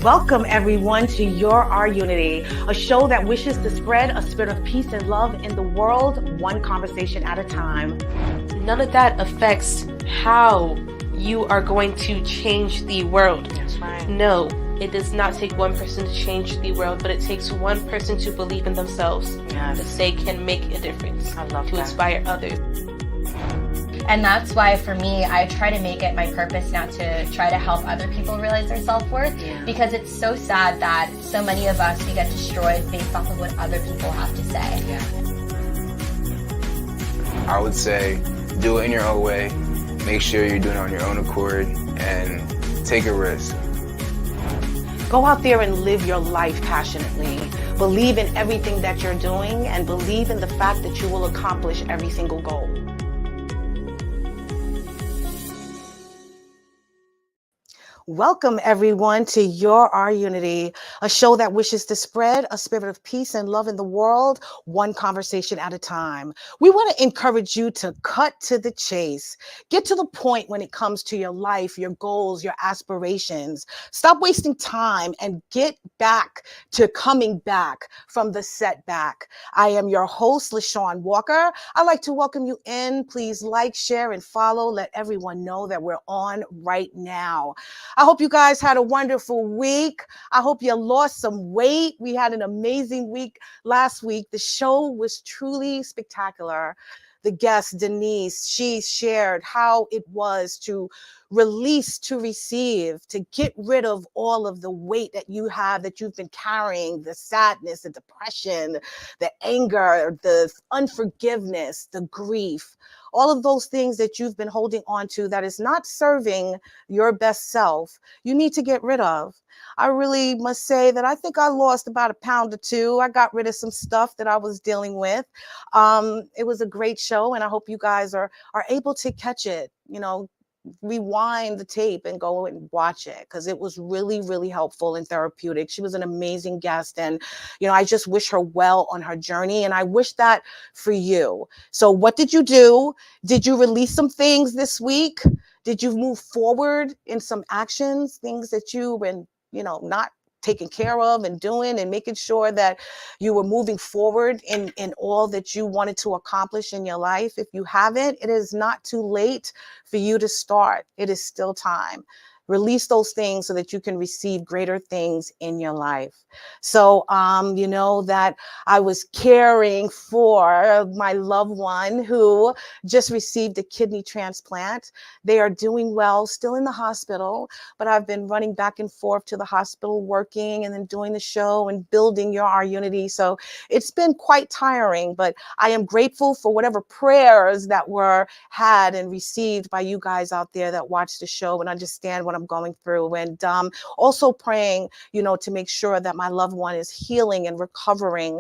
Welcome everyone to Our Unity, a show that wishes to spread a spirit of peace and love in the world, one conversation at a time. None of that affects how you are going to change the world. That's right. No, it does not take one person to change the world, but it takes one person to believe in themselves. Yes. That they can make a difference. I love to that. Inspire others. And that's why, for me, I try to make it my purpose now to try to help other people realize their self-worth. Yeah. Because it's so sad that so many of us, we get destroyed based off of what other people have to say. Yeah. I would say do it in your own way. Make sure you're doing it on your own accord and take a risk. Go out there and live your life passionately. Believe in everything that you're doing and believe in the fact that you will accomplish every single goal. Welcome everyone to Our Unity, a show that wishes to spread a spirit of peace and love in the world, one conversation at a time. We want to encourage you to cut to the chase. Get to the point when it comes to your life, your goals, your aspirations. Stop wasting time and get back to coming back from the setback. I am your host, LeShawn Walker. I'd like to welcome you in. Please like, share, and follow. Let everyone know that we're on right now. I hope you guys had a wonderful week. I hope you lost some weight. We had an amazing week last week. The show was truly spectacular. The guest, Denise, she shared how it was to release, to receive, to get rid of all of the weight that you have, that you've been carrying, the sadness, the depression, the anger, the unforgiveness, the grief. All of those things that you've been holding on to that is not serving your best self, you need to get rid of. I really must say that I think I lost about 1 pound or 2. I got rid of some stuff that I was dealing with. It was a great show, and I hope you guys are able to catch it, rewind the tape and go and watch it, because it was really, really helpful and therapeutic. She was an amazing guest, and I just wish her well on her journey, and I wish that for you. So what did you do? Did you release some things this week? Did you move forward in some actions, things that you've been not taking care of and doing, and making sure that you were moving forward in all that you wanted to accomplish in your life? If you haven't, it is not too late for you to start. It is still time. Release those things so that you can receive greater things in your life. So, that I was caring for my loved one who just received a kidney transplant. They are doing well, still in the hospital, but I've been running back and forth to the hospital, working and then doing the show and building Our Unity. So it's been quite tiring, but I am grateful for whatever prayers that were had and received by you guys out there that watch the show and understand what I'm going through, and also praying, to make sure that my loved one is healing and recovering,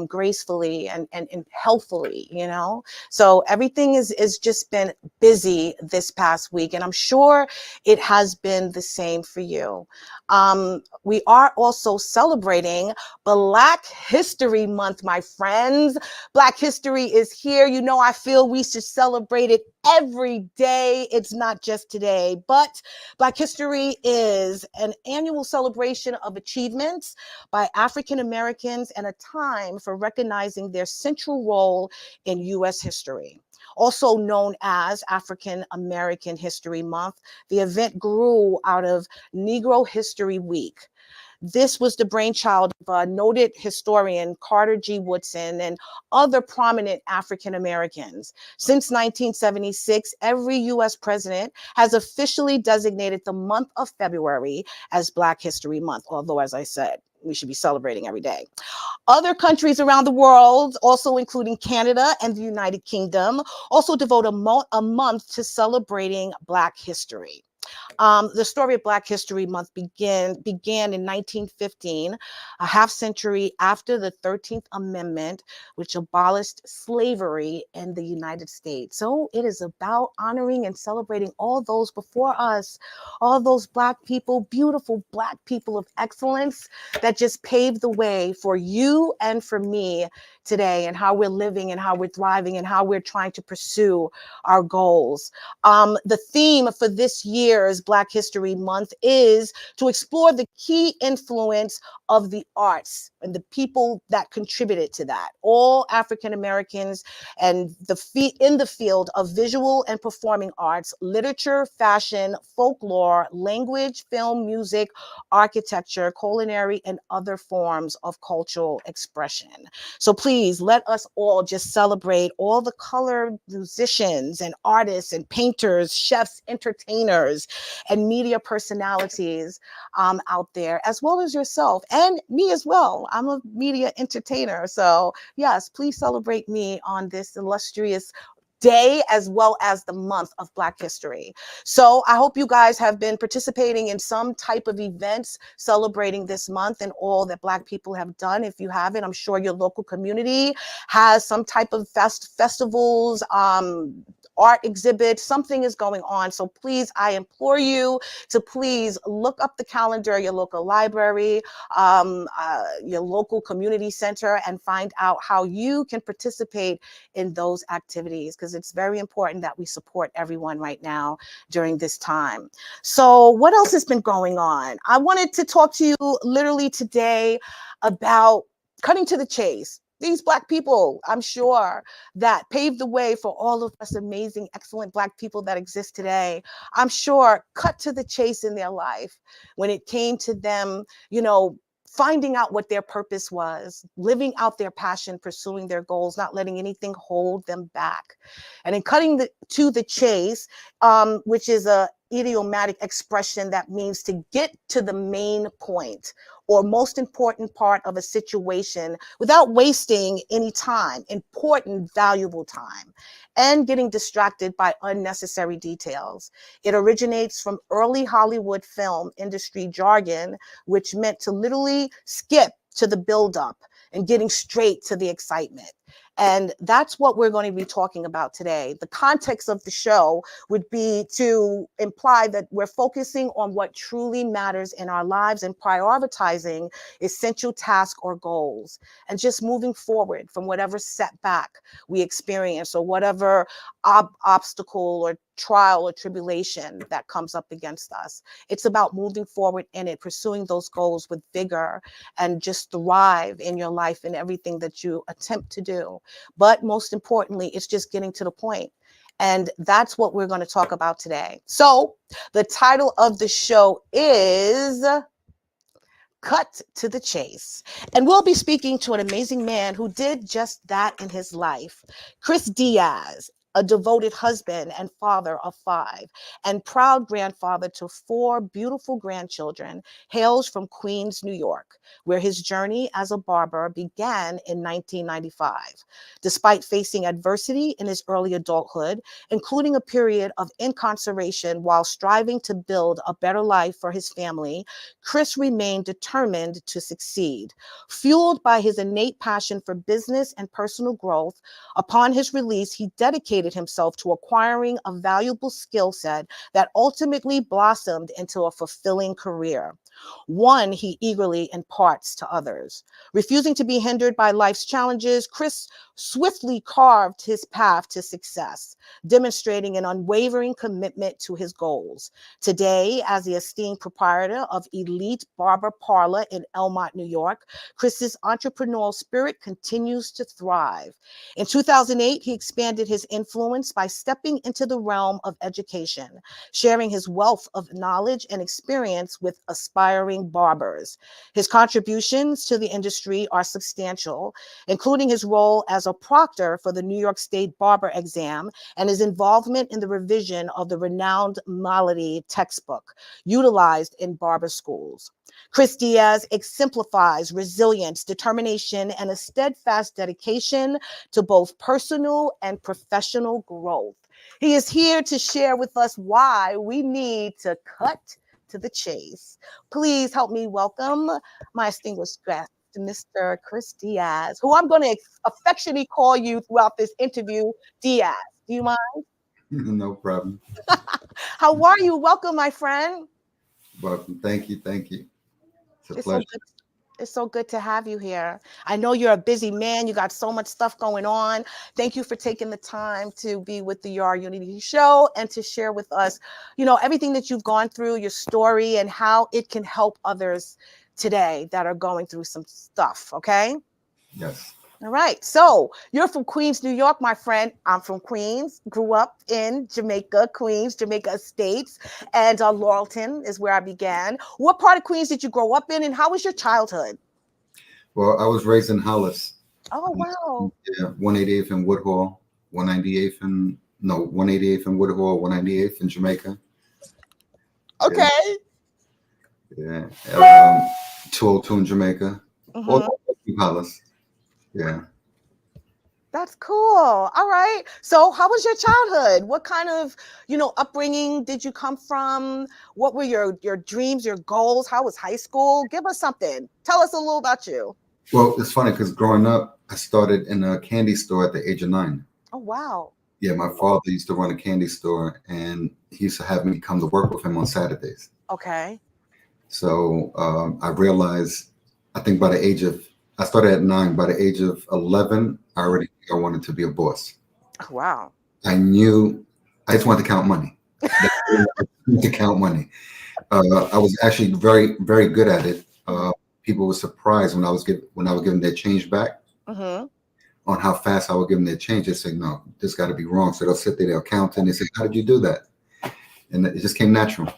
gracefully and healthfully, So everything is just been busy this past week, and I'm sure it has been the same for you. We are also celebrating Black History Month, my friends. Black history is here. I feel we should celebrate it every day. It's not just today, but Black History is an annual celebration of achievements by African Americans and a time for recognizing their central role in U.S. history. Also known as African American History Month, the event grew out of Negro History Week. This was the brainchild of noted historian Carter G. Woodson and other prominent African Americans. Since 1976, every U.S. president has officially designated the month of February as Black History Month, although, as I said, we should be celebrating every day. Other countries around the world, also including Canada and the United Kingdom, also devote a month to celebrating Black history. The story of Black History Month began in 1915, a half century after the 13th Amendment, which abolished slavery in the United States. So it is about honoring and celebrating all those before us, all those Black people, beautiful Black people of excellence that just paved the way for you and for me today, and how we're living and how we're thriving and how we're trying to pursue our goals. The theme for this year's Black History Month is to explore the key influence of the arts and the people that contributed to that. All African Americans and in the field of visual and performing arts, literature, fashion, folklore, language, film, music, architecture, culinary, and other forms of cultural expression. So please let us all just celebrate all the colored musicians and artists and painters, chefs, entertainers, and media personalities out there, as well as yourself and me as well. I'm a media entertainer. So yes, please celebrate me on this illustrious day as well as the month of Black History. So I hope you guys have been participating in some type of events celebrating this month and all that Black people have done. If you haven't, I'm sure your local community has some type of festivals, art exhibits, something is going on. So please, I implore you to please look up the calendar, your local library, your local community center, and find out how you can participate in those activities, because it's very important that we support everyone right now during this time. So what else has been going on? I wanted to talk to you literally today about cutting to the chase. These Black people, I'm sure, that paved the way for all of us amazing, excellent Black people that exist today, I'm sure cut to the chase in their life when it came to them, finding out what their purpose was, living out their passion, pursuing their goals, not letting anything hold them back. And in cutting to the chase, which is a idiomatic expression that means to get to the main point or most important part of a situation without wasting any time, important, valuable time, and getting distracted by unnecessary details. It originates from early Hollywood film industry jargon, which meant to literally skip to the buildup and getting straight to the excitement. And that's what we're going to be talking about today. The context of the show would be to imply that we're focusing on what truly matters in our lives and prioritizing essential tasks or goals, and just moving forward from whatever setback we experience or whatever obstacle or trial or tribulation that comes up against us. It's about moving forward in it, pursuing those goals with vigor, and just thrive in your life and everything that you attempt to do. But most importantly, it's just getting to the point. And that's what we're going to talk about today. So the title of the show is Cut to the Chase. And we'll be speaking to an amazing man who did just that in his life. Chris Diaz, a devoted husband and father of 5, and proud grandfather to 4 beautiful grandchildren, hails from Queens, New York, where his journey as a barber began in 1995. Despite facing adversity in his early adulthood, including a period of incarceration while striving to build a better life for his family, Chris remained determined to succeed. Fueled by his innate passion for business and personal growth, upon his release, he dedicated himself to acquiring a valuable skill set that ultimately blossomed into a fulfilling career, one he eagerly imparts to others. Refusing to be hindered by life's challenges, Chris swiftly carved his path to success, demonstrating an unwavering commitment to his goals. Today, as the esteemed proprietor of Elite Barber Parlor in Elmont, New York, Chris's entrepreneurial spirit continues to thrive. In 2008, he expanded his influence by stepping into the realm of education, sharing his wealth of knowledge and experience with aspiring barbers. His contributions to the industry are substantial, including his role as a proctor for the New York State Barber Exam and his involvement in the revision of the renowned Malady textbook utilized in barber schools. Chris Diaz exemplifies resilience, determination, and a steadfast dedication to both personal and professional growth. He is here to share with us why we need to cut to the chase. Please help me welcome my distinguished guest, Mr. Chris Diaz, who I'm going to affectionately call you throughout this interview, Diaz. Do you mind? No problem. How are you? Welcome, my friend. Welcome. Thank you. Thank you. It's a It's pleasure. It's so good to have you here. I know you're a busy man. You got so much stuff going on. Thank you for taking the time to be with the Your Unity show and to share with us, everything that you've gone through, your story, and how it can help others today that are going through some stuff. Okay. Yes. All right. So you're from Queens, New York, my friend. I'm from Queens, grew up in Jamaica, Queens, Jamaica Estates, and Laurelton is where I began. What part of Queens did you grow up in, and how was your childhood? Well, I was raised in Hollis. Oh, wow. Yeah, 188th in Woodhall, 188th in Woodhall, 198th in Jamaica. Okay. Yeah. 202 in Jamaica. All Hollis. Yeah. That's cool. All right. So how was your childhood? What kind of, upbringing did you come from? What were your dreams, your goals? How was high school? Give us something. Tell us a little about you. Well, it's funny because growing up, I started in a candy store at the age of 9. Oh, wow. Yeah, my father used to run a candy store, and he used to have me come to work with him on Saturdays. Okay. So I realized, I think I started at 9. By the age of 11, I already knew I wanted to be a boss. Oh, wow. I just wanted to count money. To count money. I was actually very, very good at it. People were surprised when I was giving their change back on how fast I would give them their change. They say, no, this got to be wrong. So they'll sit there, they'll count, and they say, how did you do that? And it just came natural.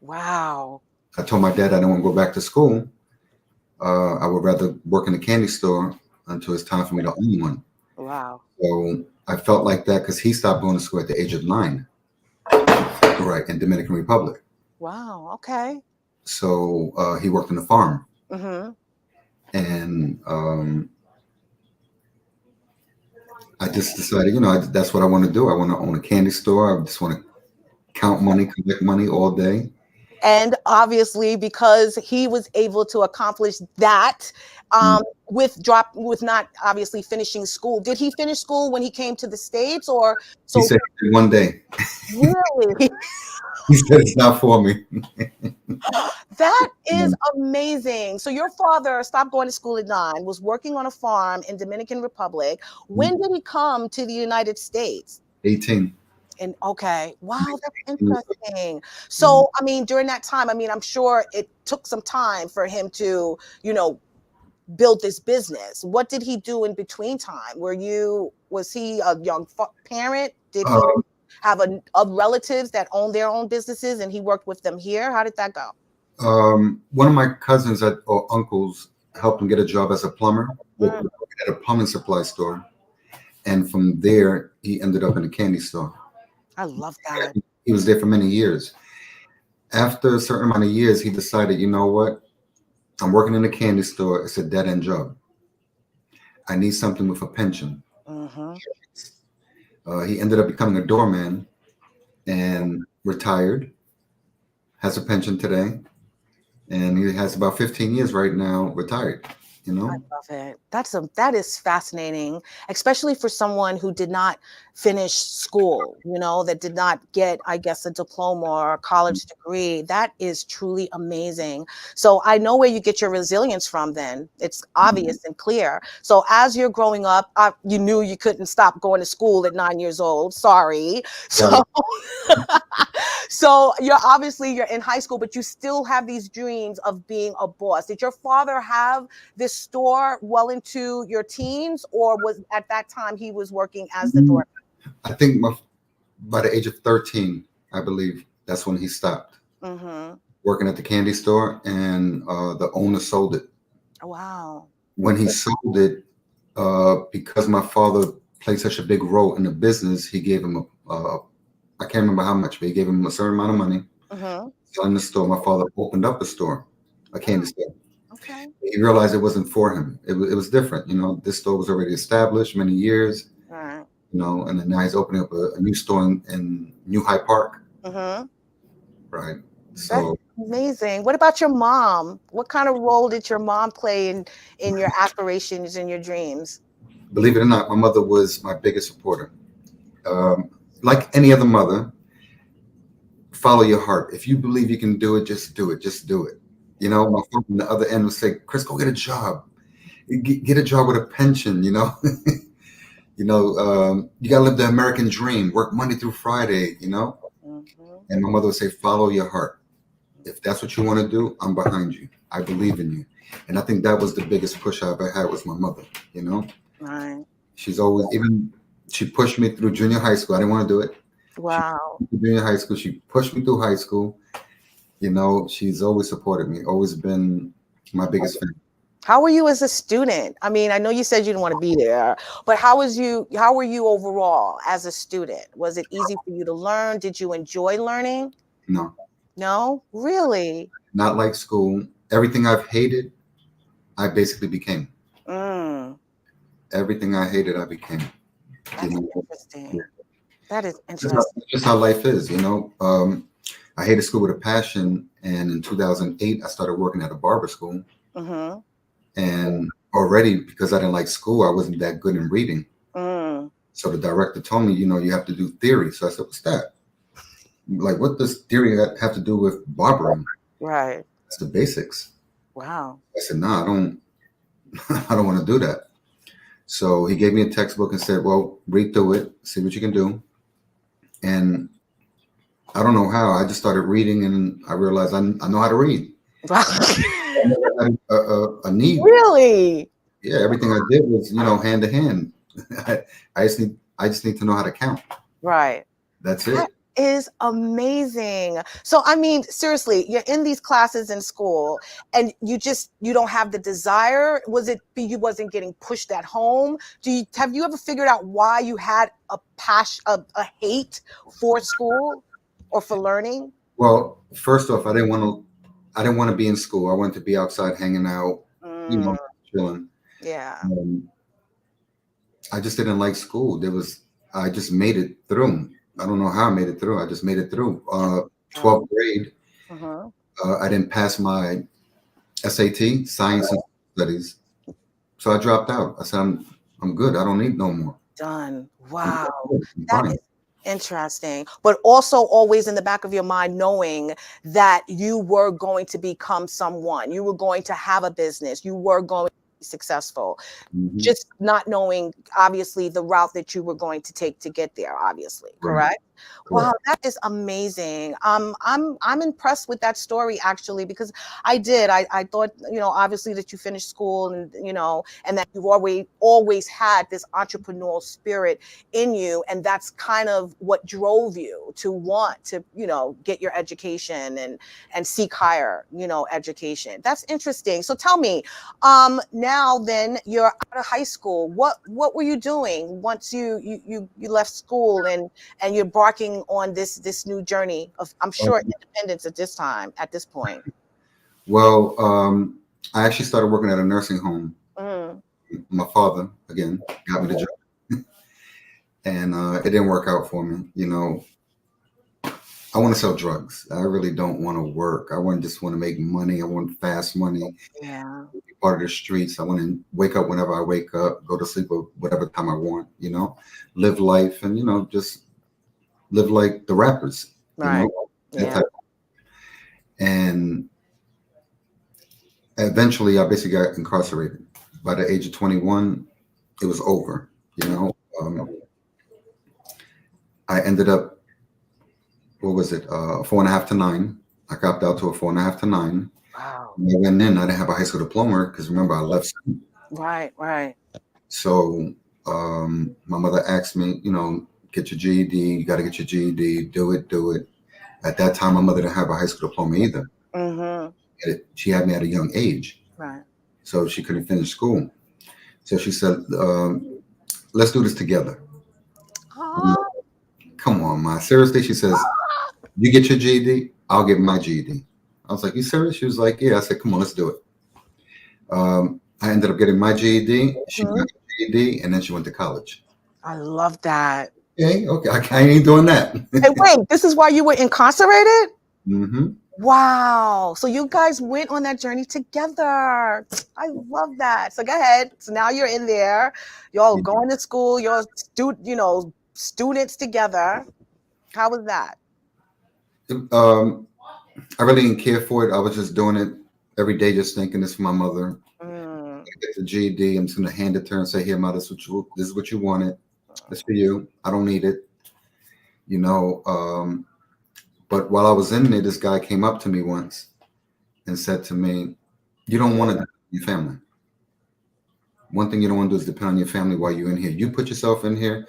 Wow. I told my dad I didn't want to go back to school. I would rather work in a candy store until it's time for me to own one. Wow. So I felt like that because he stopped going to school at the age of 9, right, in Dominican Republic. Wow. Okay. So he worked on the farm. And I just decided, that's what I want to do. I want to own a candy store. I just want to count money, collect money all day. And obviously, because he was able to accomplish that with not obviously finishing school. Did he finish school when he came to the States, or so? He said one day. Really? He said it's not for me. That is amazing. So your father stopped going to school at 9, was working on a farm in Dominican Republic. When did he come to the United States? 18. And okay, wow, that's interesting. So, during that time, I'm sure it took some time for him to, build this business. What did he do in between time? Was he a young parent? Did he have relatives that owned their own businesses and he worked with them here? How did that go? One of my cousins or uncles helped him get a job as a plumber at a plumbing supply store. And from there, he ended up in a candy store. I love that. He was there for many years. After a certain amount of years, he decided, you know what? I'm working in a candy store. It's a dead-end job. I need something with a pension. He ended up becoming a doorman and retired, has a pension today, and he has about 15 years right now retired. I love it. That is fascinating, especially for someone who did not finish school, that did not get, I guess, a diploma or a college degree. That is truly amazing. So I know where you get your resilience from then. It's obvious and clear. So as you're growing up, you knew you couldn't stop going to school at 9 years old. Sorry. So, so you're in high school, but you still have these dreams of being a boss. Did your father have this store well into your teens, or was at that time he was working as the doorman? I think by the age of 13, I believe that's when he stopped working at the candy store, and the owner sold it. Wow. When he sold it, because my father played such a big role in the business, he gave him I can't remember how much, but he gave him a certain amount of money. Selling the store, my father opened up a store, a candy store. Okay. He realized it wasn't for him. It was different. This store was already established many years. Right. And then now he's opening up a new store in New Hyde Park. Right. So that's amazing. What about your mom? What kind of role did your mom play in your aspirations and your dreams? Believe it or not, my mother was my biggest supporter. Like any other mother, follow your heart. If you believe you can do it, just do it. Just do it. You know, my phone on the other end would say, "Chris, go get a job. Get a job with a pension." You know, you gotta live the American dream. Work Monday through Friday. You know, and my mother would say, "Follow your heart. If that's what you want to do, I'm behind you. I believe in you." And I think that was the biggest push I ever had was my mother. You know, Right. she's always she pushed me through junior high school. I didn't want to do it. Wow. Junior high school, she pushed me through high school. You know, she's always supported me. Always been my biggest fan. How were you as a student? I mean, I know you said you didn't want to be there, but how were you overall as a student? Was it easy for you to learn? Did you enjoy learning? No, No? Really? not like school. Everything I've hated, I basically became. Mm, Everything I hated, I became. that's interesting. That is That's interesting. just how life is, you know. I hated school with a passion, and in 2008, I started working at a barber school. Mm-hmm. And already, because I didn't like school, I wasn't that good in reading. Mm, So the director told me, you have to do theory. So I said, "What's that? Like, what does theory have to do with barbering?" right. That's the basics. Wow. I said, "No, I don't. I don't want to do that." So he gave me a textbook and said, "Well, read through it, see what you can do." And I don't know how. I just started reading, and I realized I know how to read. Wow. I never had a need. Really? Yeah, everything I did was, hand to hand. I just need to know how to count. Right. That's That it. is amazing. So, I mean, seriously, you're in these classes in school and you don't have the desire. Was it you wasn't getting pushed at home? Have you ever figured out why you had a passion, a hate for school or for learning? Well, first off, I didn't want to be in school. I wanted to be outside hanging out, Mm, chilling. yeah. I just didn't like school. I just made it through. I don't know how I made it through. I just made it through. 12th grade, Mhm. I didn't pass my SAT, science and studies. So I dropped out. I said, I'm good. I don't need no more. Done. I'm Wow. good. I'm That fine. is interesting. But also always in the back of your mind, knowing that you were going to become someone, you were going to have a business, you were going to be successful. Mhm. Just not knowing, obviously, the route that you were going to take to get there, obviously, Right. correct? Wow, Correct. that is amazing. I'm impressed with that story actually because I thought obviously that you finished school and and that you've always had this entrepreneurial spirit in you, and that's kind of what drove you to want to get your education and seek higher education. That's interesting. So tell me, now then you're out of high school. What were you doing once you left school and you're embarking on this new journey of, I'm sure, independence at this point? Well, I actually started working at a nursing home. Mm, My father, again, got me the job. And it didn't work out for me. I want to sell drugs. I really don't want to work. Just want to make money. I want fast money. yeah. Be part of the streets. I want to wake up whenever I wake up, go to sleep at whatever time I want, live life and, just live like the rappers, Right. that Yeah. type. And eventually I basically got incarcerated. By the age of 21, it was over, I ended up, what was it? 4.5 to 9. I copped out to a 4.5 to 9. Wow. When I went in, I didn't have a high school diploma because remember I left school. Right. Right. So my mother asked me, get your GED. You got to get your GED. Do it. At that time, my mother didn't have a high school diploma either. Mm-hmm. She had me at a young age, Right. so she couldn't finish school. So she said, "Let's do this together." I'm Ah, like, "Come on, ma, seriously?" She says, "You get your GED, I'll get my GED." I was like, "You serious?" She was like, "Yeah." I said, "Come on, let's do it." I ended up getting my GED. She got mhm. her GED, and then she went to college. I love that. Okay, I ain't doing that. Hey, wait, this is why you were incarcerated? Hmm. Wow. So you guys went on that journey together. I love that. So go ahead. So now you're in there. Y'all going to school. You're students together. How was that? I really didn't care for it. I was just doing it every day just thinking this for my mother. Mm. I get the GED, I'm just gonna hand it to her and say, here, mother, this is what you wanted. This for you. I don't need it. You know, but while I was in there, this guy came up to me once and said to me, you don't want to depend on your family. One thing you don't want to do is depend on your family while you're in here. You put yourself in here,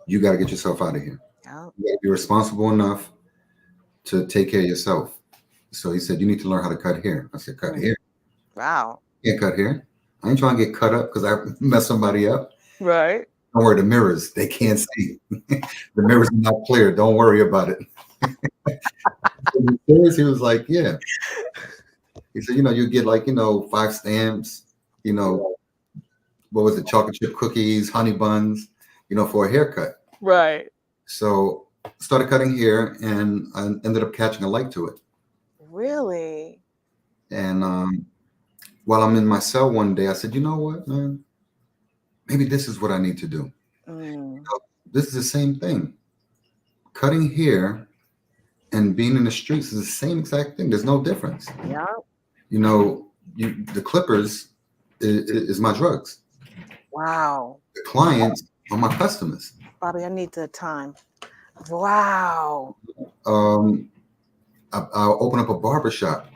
you got to get yourself out of here. Yep. You got to be responsible enough to take care of yourself. So he said, you need to learn how to cut hair. I said, cut hair? Wow. Can't cut hair. I ain't trying to get cut up because I mess somebody up. Right. Don't worry, the mirrors, they can't see. The mirrors are not clear. Don't worry about it. He was like, yeah. He said, you know, you get like, you know, 5 stamps, you know, what was it, chocolate chip cookies, honey buns, you know, for a haircut. Right. So started cutting hair and I ended up catching a like to it. Really? And while I'm in my cell one day, I said, you know what, man? Maybe this is what I need to do. Mm. You know, this is the same thing. Cutting hair and being in the streets is the same exact thing. There's no difference. Yeah. You know, the clippers is my drugs. Wow. The clients are my customers. Bobby, I need the time. Wow. I'll open up a barber shop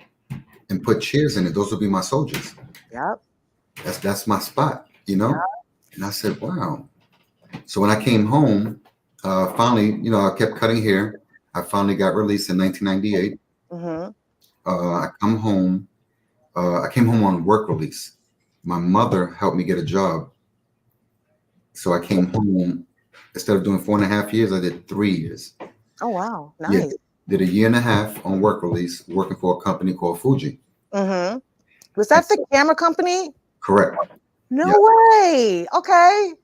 and put chairs in it. Those will be my soldiers. Yep. That's my spot, you know? Yep. And I said, wow. So when I came home, finally, you know, I kept cutting hair. I finally got released in 1998. Mm-hmm. I come home. I came home on work release. My mother helped me get a job. So I came home. Instead of doing 4.5 years, I did 3 years. Oh, wow. Nice. Yeah, did 1.5 years on work release, working for a company called Fuji. Mm-hmm. Was that the camera company? Correct. No way. Okay.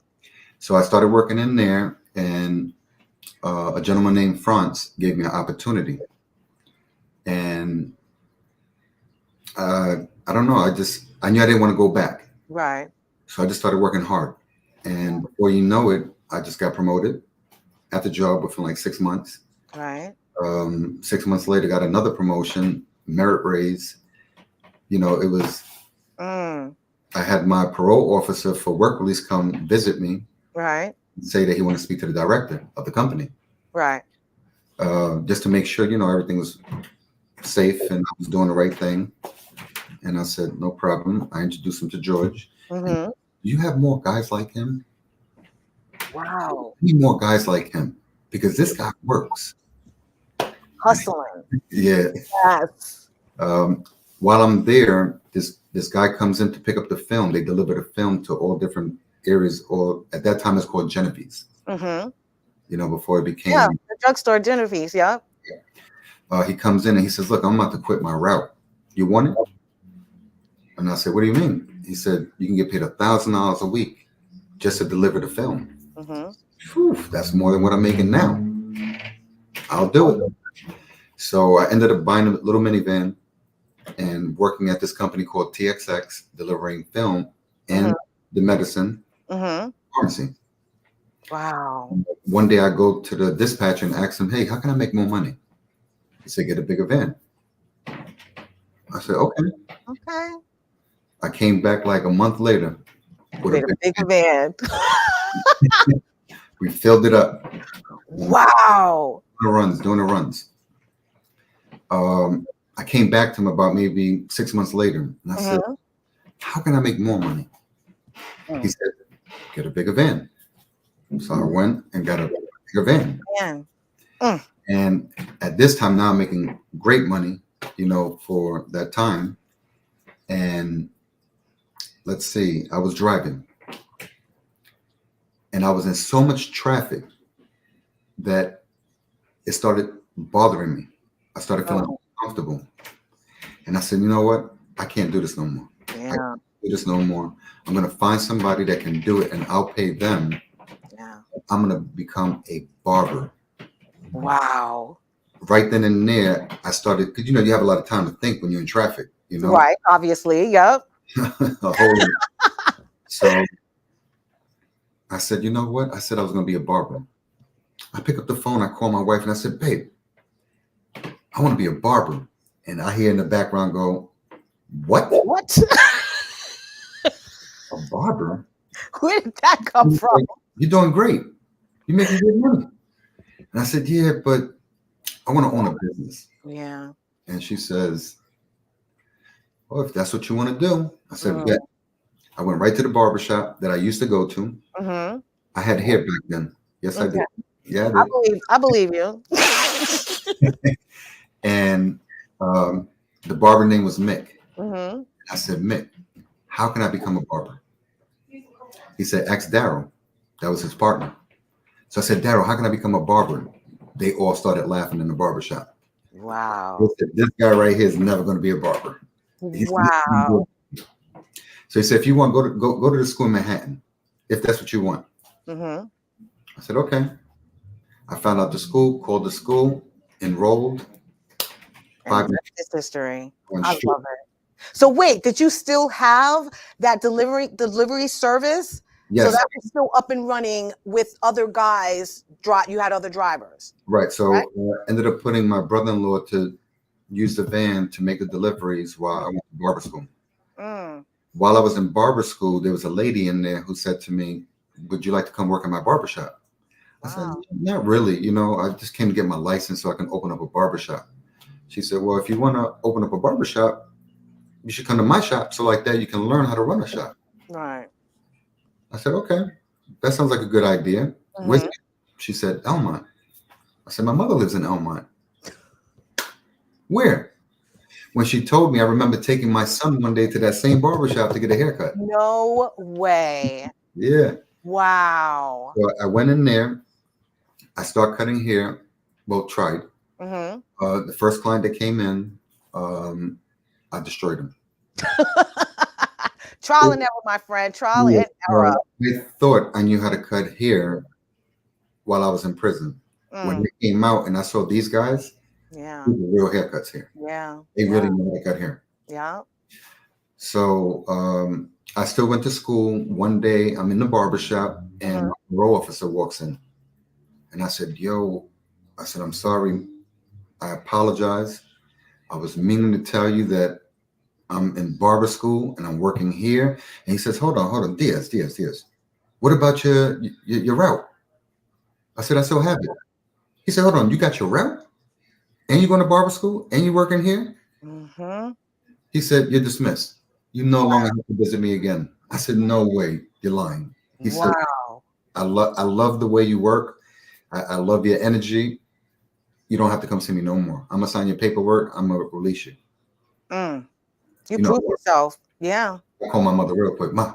So I started working in there, and a gentleman named Franz gave me an opportunity. And I don't know. I knew I didn't want to go back. Right. So I just started working hard. And before you know it, I just got promoted at the job within like 6 months. Right. 6 months later, got another promotion, merit raise. You know, it was, I had my parole officer for work release come visit me. Right. And say that he wanted to speak to the director of the company. Right. Just to make sure, you know, everything was safe and I was doing the right thing. And I said, no problem. I introduced him to George. Mm-hmm. You have more guys like him? Wow. I need more guys like him because this guy works. Hustling. Yeah. Yes. While I'm there, this guy comes in to pick up the film. They deliver the film to all different areas, or at that time it's called Genevieve's. Mm-hmm. You know, before it became the drugstore Genevieve's. Yeah. He comes in and he says, "Look, I'm about to quit my route. You want it?" And I said, "What do you mean?" He said, "You can get paid $1,000 a week just to deliver the film." Mm-hmm. Whew, that's more than what I'm making now. I'll do it. So I ended up buying a little minivan and working at this company called TXX, delivering film and the medicine pharmacy. Wow. One day I go to the dispatcher and ask him, "Hey, how can I make more money?" He said, "Get a bigger van." I said, "Okay." Okay. I came back like a month later with a bigger van. We filled it up. Wow. Doing the runs. I came back to him about maybe 6 months later, and I said, "How can I make more money?" He said, "Get a bigger van." So I went and got a bigger van. And at this time now I'm making great money, you know, for that time. And let's see, I was driving and I was in so much traffic that it started bothering me. I started feeling uncomfortable. And I said, you know what? I can't do this no more. Yeah. I can't do this no more. I'm going to find somebody that can do it and I'll pay them. Yeah. I'm going to become a barber. Wow. Right then and there, I started, because, you know, you have a lot of time to think when you're in traffic, you know? Right. Obviously. Yep. So I said, you know what? I said I was going to be a barber. I pick up the phone. I call my wife and I said, "Babe, I want to be a barber." And I hear in the background go, What? What? A barber? Where did that come from? You're doing great. You're making good money. And I said, yeah, but I want to own a business. Yeah. And she says, well, if that's what you want to do. I said, bet. I went right to the barbershop that I used to go to. Mm-hmm. I had hair back then. Yes, I did. Yeah, I believe you. And the barber name was Mick. Mm-hmm. I said, Mick, how can I become a barber? He said, ask Daryl. That was his partner. So I said, Daryl, how can I become a barber? They all started laughing in the barbershop. Wow. They said, this guy right here is never going to be a barber. Wow. So he said, if you want, go to the school in Manhattan, if that's what you want. Mm-hmm. I said, okay. I found out the school, called the school, enrolled. And it's history. I Straight. love it. So wait, did you still have that delivery service? Yes. So that was still up and running with other guys. You had other drivers. Right. So right? I ended up putting my brother-in-law to use the van to make the deliveries while I went to barber school. Mm. While I was in barber school, there was a lady in there who said to me, would you like to come work in my barbershop? I said, not really. You know, I just came to get my license so I can open up a barbershop. She said, well, if you want to open up a barbershop, you should come to my shop. So like that, you can learn how to run a shop. Right. I said, okay, that sounds like a good idea. Mm-hmm. She said, Elmont. I said, my mother lives in Elmont. Where? When she told me, I remember taking my son one day to that same barbershop to get a haircut. No way. Yeah. Wow. So I went in there. I started cutting hair. Well, tried. Mm-hmm. The first client that came in, I destroyed him. Trial and error, my friend. Trial and error. I thought I knew how to cut hair while I was in prison. When they came out and I saw these guys, yeah, real haircuts here. Yeah. They really know how to cut hair. Yeah. So I still went to school. One day I'm in the barbershop and my parole officer walks in. And I said, yo, I'm sorry. I apologize. I was meaning to tell you that I'm in barber school and I'm working here. And he says, hold on, Diaz. What about your route? I said, I still have it. He said, hold on, you got your route? And you going to barber school? And you working here? Mm-hmm. He said, you're dismissed. You no longer have to visit me again. I said, no way, you're lying. He said, I love the way you work. I love your energy. You don't have to come see me no more. I'm going to sign your paperwork. I'm going to release you. You proved yourself. Yeah. I call my mother real quick. Ma.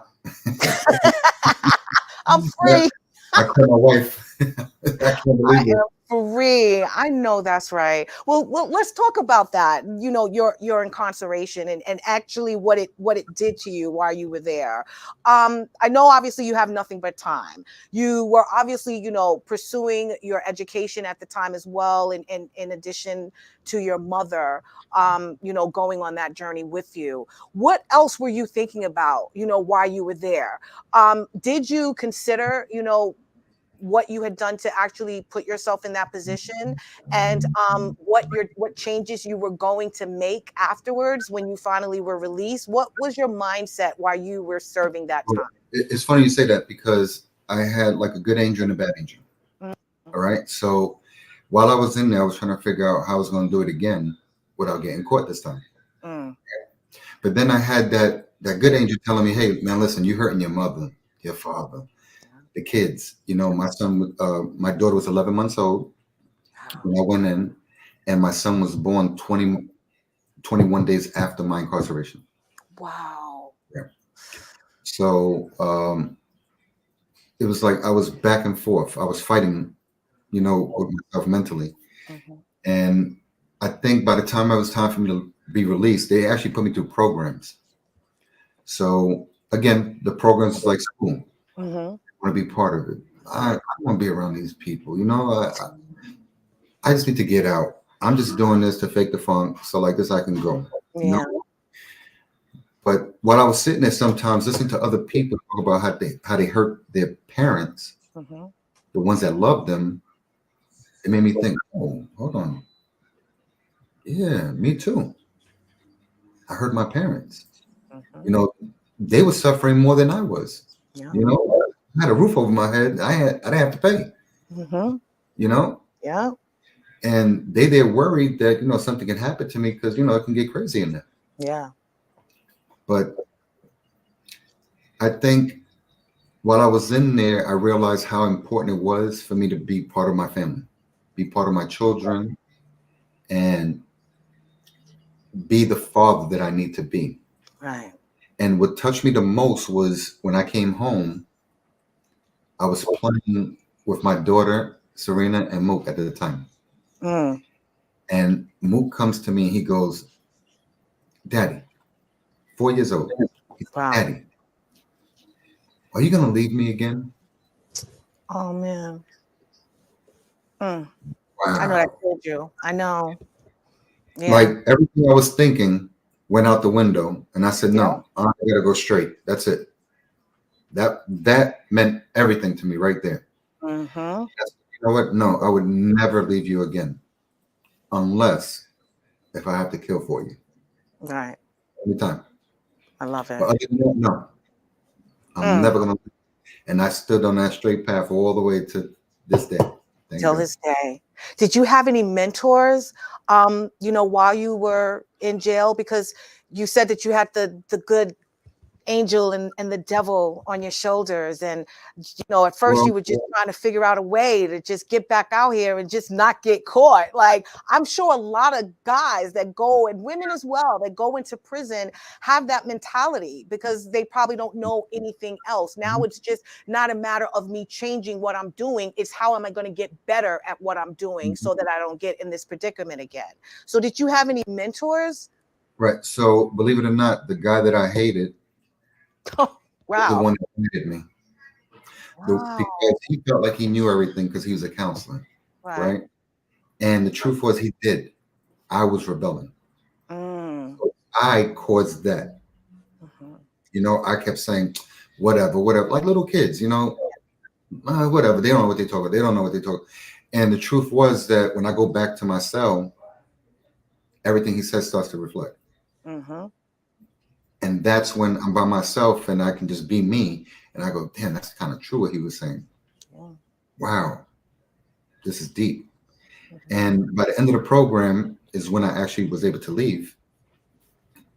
I'm free. I call my wife. I can't believe it. Free. I know that's right. Well, let's talk about that. You know, your incarceration and actually what it did to you while you were there. I know obviously you have nothing but time. You were obviously, you know, pursuing your education at the time as well, in addition to your mother, you know, going on that journey with you. What else were you thinking about, you know, while you were there? Did you consider, you know, what you had done to actually put yourself in that position, and what changes you were going to make afterwards when you finally were released? What was your mindset while you were serving that time? It's funny you say that because I had like a good angel and a bad angel. All right. So while I was in there, I was trying to figure out how I was going to do it again without getting caught this time. But then I had that good angel telling me, hey, man, listen, you hurting your mother, your father, the kids. You know, my son, my daughter was 11 months old when I went in, and my son was born 21 days after my incarceration. Wow. Yeah. So it was like I was back and forth. I was fighting, you know, with myself mentally. And I think by the time it was time for me to be released, they actually put me through programs. So again, the programs is like school. I want to be part of it. I want to be around these people. You know, I just need to get out. I'm just doing this to fake the funk. So like this, I can go. Yeah. You know? But while I was sitting there, sometimes listening to other people talk about how they hurt their parents, the ones that loved them, it made me think, oh, hold on. Yeah, me too. I hurt my parents. Mhm. You know, they were suffering more than I was. Yeah. You know, I had a roof over my head. I didn't have to pay. Mhm. You know, Yeah. and they're worried that something can happen to me because it can get crazy in there. Yeah. But I think while I was in there, I realized how important it was for me to be part of my family, be part of my children, and be the father that I need to be. Right. And what touched me the most was when I came home, I was playing with my daughter, Serena, and Mook at the time. Mm. And Mook comes to me and he goes, Daddy, 4 years old. He said, Wow. Daddy, are you going to leave me again? Oh man. Mm. I know I Wow. told you. I know. Like Yeah. everything I was thinking went out the window. And I said, Yeah. no, I got to go straight. That's it. That meant everything to me right there. Mm-hmm. You know what? No, I would never leave you again unless if I have to kill for you. Right. Anytime. I love But it. other than that, no, I'm Mm. never going to. And I stood on that straight path all the way to this day. Thank Till God. this day. Did you have any mentors, while you were in jail? Because you said that you had the good angel and the devil on your shoulders. And, at first Well, you were just trying to figure out a way to just get back out here and just not get caught. Like, I'm sure a lot of guys that go, and women as well, that go into prison have that mentality because they probably don't know anything else. Now it's just not a matter of me changing what I'm doing. It's how am I going to get better at what I'm doing so that I don't get in this predicament again. So did you have any mentors? right. So believe it or not, the guy that I hated was the Wow. one that hated me. Wow. Because he felt like he knew everything because he was a counselor, Right. right? And the truth was he did. I was rebelling. Mm. So I caused that. Mhm. I kept saying, whatever, whatever, like little kids, whatever. They don't know what they talk about. They don't know what they talk. And the truth was that when I go back to my cell, everything he says starts to reflect. Mhm. And that's when I'm by myself and I can just be me. And I go, damn, that's kind of true what he was saying. Yeah. Wow, this is deep. Mhm. And by the end of the program is when I actually was able to leave.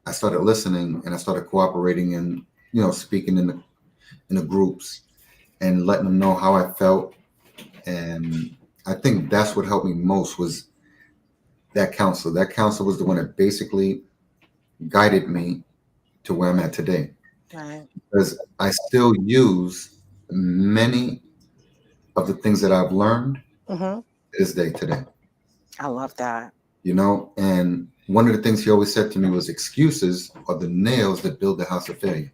I started listening and I started cooperating and speaking in the groups and letting them know how I felt. And I think that's what helped me most was that counselor. That counselor was the one that basically guided me to where I'm at today. Right. Because I still use many of the things that I've learned Mhm. this day today. I love that. And one of the things he always said to me was excuses are the nails that build the house of failure.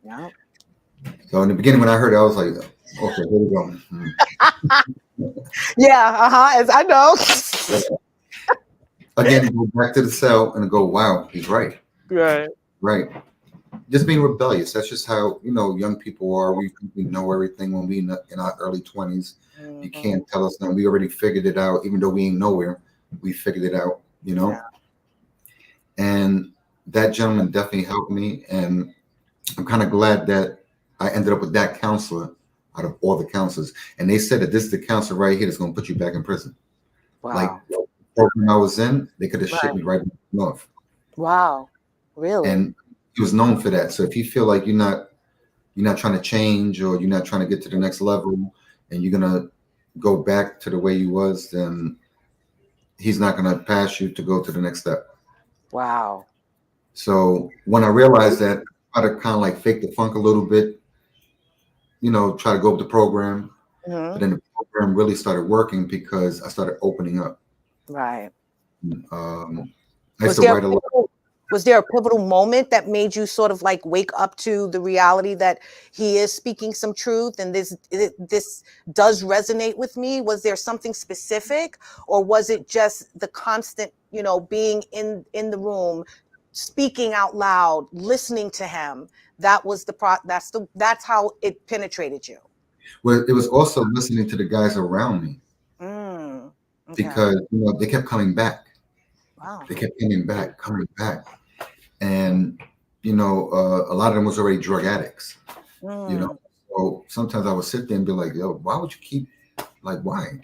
Yeah. So in the beginning when I heard it, I was like, okay, here we go. Yeah. As I know. Again, go back to the cell and go, wow, he's right. Right. Right. Just being rebellious. That's just how, young people are. We think we know everything when we in our early 20s. You Mhm. can't tell us nothing. We already figured it out. Even though we ain't nowhere, we figured it out, Yeah. And that gentleman definitely helped me. And I'm kind of glad that I ended up with that counselor out of all the counselors. And they said that this is the counselor right here that's going to put you back in prison. Like Wow. the program I was in, they could have shipped Right. me right north. Wow. Really? And he was known for that. So if you feel like you're not trying to change or you're not trying to get to the next level and you're gonna go back to the way you was, then he's not gonna pass you to go to the next step. Wow. So when I realized that, I try to kind of like fake the funk a little bit, try to go up the program. But Mhm. then the program really started working because I started opening up. Right. I used Was to there a write a lot. was there a pivotal moment that made you sort of like wake up to the reality that he is speaking some truth and this does resonate with me? Was there something specific, or was it just the constant, being in the room, speaking out loud, listening to him? That was that's how it penetrated you. Well, it was also listening to the guys around me Mm, okay. because they kept coming back. Wow. They kept coming back, coming back. and you know, a lot of them was already drug addicts. You know, Mm, so sometimes I would sit there and be like, "Yo, why would you keep like why?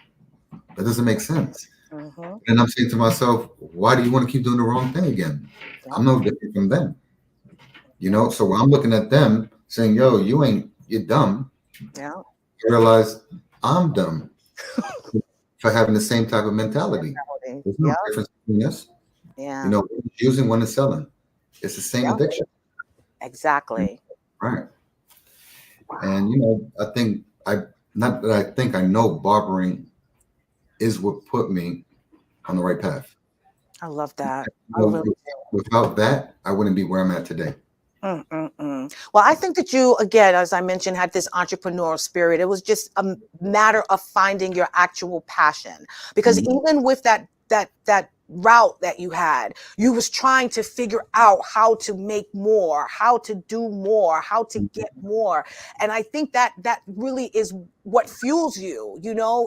That doesn't make sense." mhm. And I'm saying to myself, "Why do you want to keep doing the wrong thing again? Yep. I'm no different from them." You know, so when I'm looking at them saying, "Yo, you're dumb," Yeah. I realize I'm dumb for having the same type of mentality. There's no Yep. difference between us. You Yeah. know, one is using, one is selling. It's the same Yep. addiction, Exactly. right? And Wow. you know, I think I not that I think I know barbering is what put me on the right path. I love that. You I know, really do. without that, I wouldn't be where I'm at today. Well, I think that you, again, as I mentioned, had this entrepreneurial spirit. It was just a matter of finding your actual passion. Because Mhm. even with that route that you had, you was trying to figure out how to make more, how to do more, how to get more. And I think that that really is what fuels you,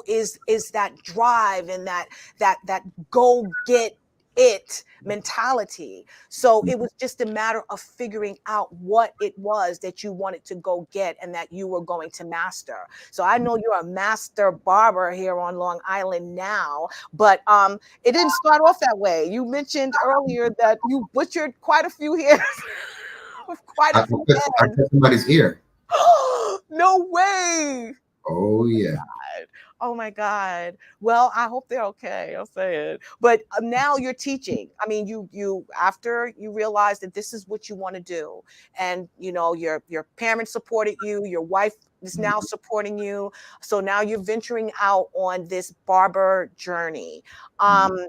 is that drive and that go get it mentality. So it was just a matter of figuring out what it was that you wanted to go get and that you were going to master. So I know you're a master barber here on Long Island now, but it didn't start off that way. You mentioned earlier that you butchered quite a few hairs with quite a few I heads. cut somebody's ear. No way. Oh yeah. God. Oh my God. Well, I hope they're okay. I'll say it. But now you're teaching. I mean, you after you realize that this is what you want to do, and your parents supported you, your wife is now supporting you. So now you're venturing out on this barber journey. Mhm.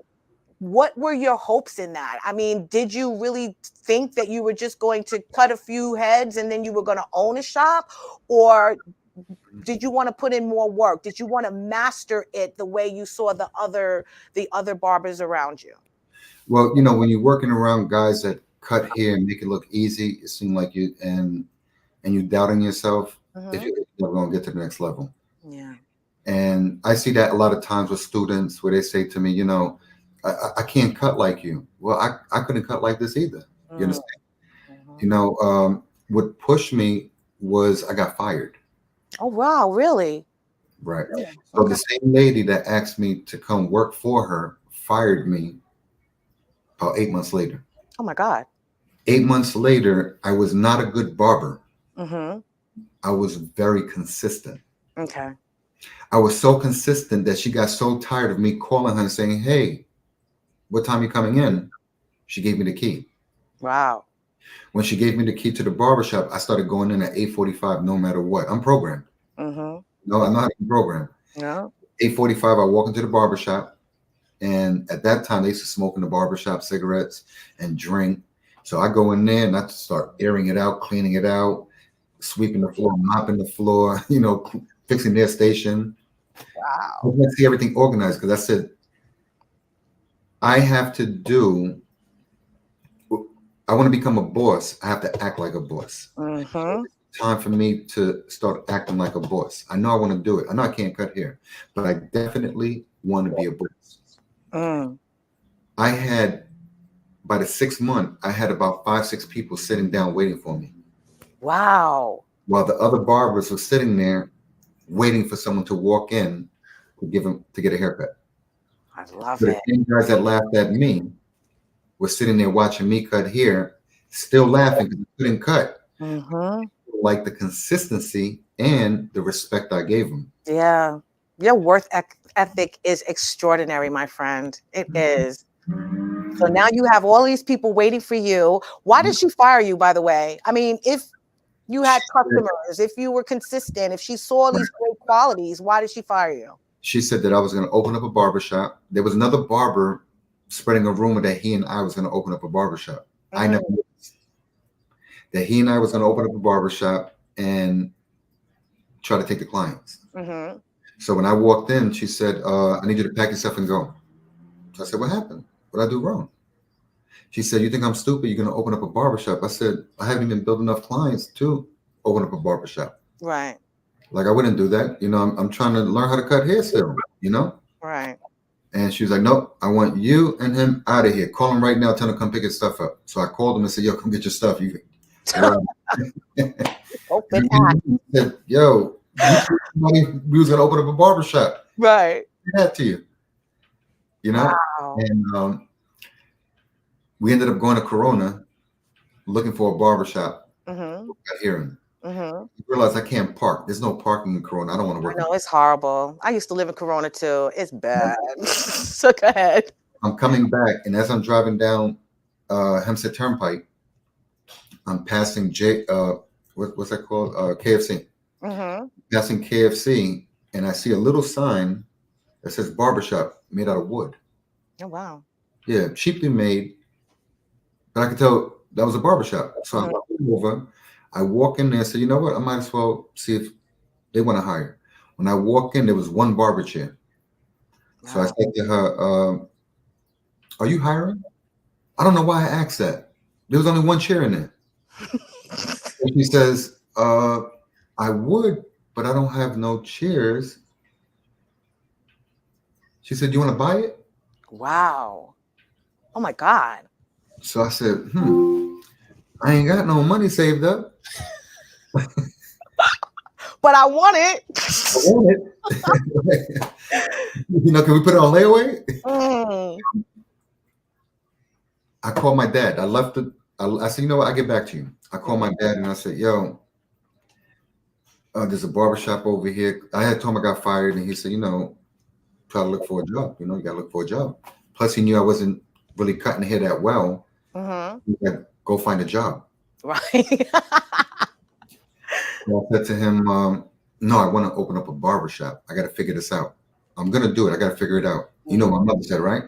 What were your hopes in that? I mean, did you really think that you were just going to cut a few heads and then you were going to own a shop? Or did you want to put in more work? Did you want to master it the way you saw the other barbers around you? Well, you know, when you're working around guys that cut hair and make it look easy, it seemed like and you doubting yourself if Hmm. you're never going to get to the next level. Yeah. And I see that a lot of times with students where they say to me, you know, I can't cut like you. Well, I couldn't cut like this either. You Mm, understand? mhm. You know, what pushed me was I got fired. Oh wow, really? Right. Yeah. So the Okay. same lady that asked me to come work for her fired me about 8 months later. Oh my God. 8 months later, I was not a good barber. Hmm. I was very consistent. Okay. I was so consistent that she got so tired of me calling her and saying, "Hey, what time you coming in?" She gave me the key. Wow. When she gave me the key to the barbershop, I started going in at 8:45 no matter what. I'm programmed. Hmm. No, I'm not programmed. Yeah. 8:45, I walk into the barbershop. And at that time, they used to smoke in the barbershop cigarettes and drink. So I go in there and I start airing it out, cleaning it out, sweeping the floor, mopping the floor, you know, fixing their station. I Wow. want to see everything organized because I said, I have to do, I want to become a boss. I have to act like a boss. So Hmm. it's time for me to start acting like a boss. I know I want to do it. I know I can't cut hair, but I definitely want to be a boss. Mm. I had by the 6th month, I had about 5, 6 people sitting down waiting for me, Wow. while the other barbers were sitting there waiting for someone to walk in to give them to get a haircut. I love So the it. same guys that laughed at me were sitting there watching me cut hair, still laughing because I couldn't cut, Hmm. like the consistency and the respect I gave them. Yeah. Your ethic is extraordinary, my friend. It is. So now you have all these people waiting for you. Why did she fire you, by the way? I mean, if you She had said, customers, if you were consistent, if she saw these great qualities, why did she fire you? she said that I was going to open up a barber shop. There was another barber spreading a rumor that he and I was going to open up a barber shop. I never Mm, that he and I was going to open up a barber shop and try to take the clients. mhm. So when I walked in, she said, I need you to pack yourself and go. So I said, what happened? What did I do wrong? She said, you think I'm stupid? You're going to open up a barber shop. I said, I haven't even built enough clients to open up a barber shop. Right, Like I wouldn't do that. You know, I'm trying to learn how to cut hair still, you know? right. And she was like, nope, I want you and him out of here. Call him right now. Tell him to come pick his stuff up. So I called him and said, yo, come get your stuff. You Open act. said, yo, we was going to open up a barbershop. Right. That to you. You know? Wow. And we ended up going to Corona looking for a barbershop. Mm-hmm. Got hearing. Mm-hmm. I realized I can't park. There's no parking in Corona. I don't want to work. No, it's horrible. I used to live in Corona too. It's bad. So go ahead. I'm coming back, and as I'm driving down Hempstead Turnpike, I'm passing what's that called? KFC. Mm-hmm. Passing KFC, and I see a little sign that says barbershop made out of wood. Oh wow. Yeah, cheaply made, but I could tell that was a barbershop. So I walk over. I walk in there and say, you know what? I might as well see if they want to hire. When I walk in, there was one barber chair. Wow. So I said to her, are you hiring? I don't know why I asked that. There was only one chair in there. And she says, I would, but I don't have no chairs. She said, do you want to buy it? Wow. Oh my God. So I said, I ain't got no money saved up. But I want it. I want it. You know, can we put it on layaway? I called my dad. I left it. I said, you know what? I'll get back to you. I called my dad and I said, yo, there's a barbershop over here. I had told him I got fired, and he said, you know, try to look for a job. You know, you got to look for a job. Plus, he knew I wasn't really cutting hair that well. He said, go find a job. Right. So I said to him, no, I want to open up a barbershop. I got to figure this out. I'm going to do it. I got to figure it out. You know what my mother said, right?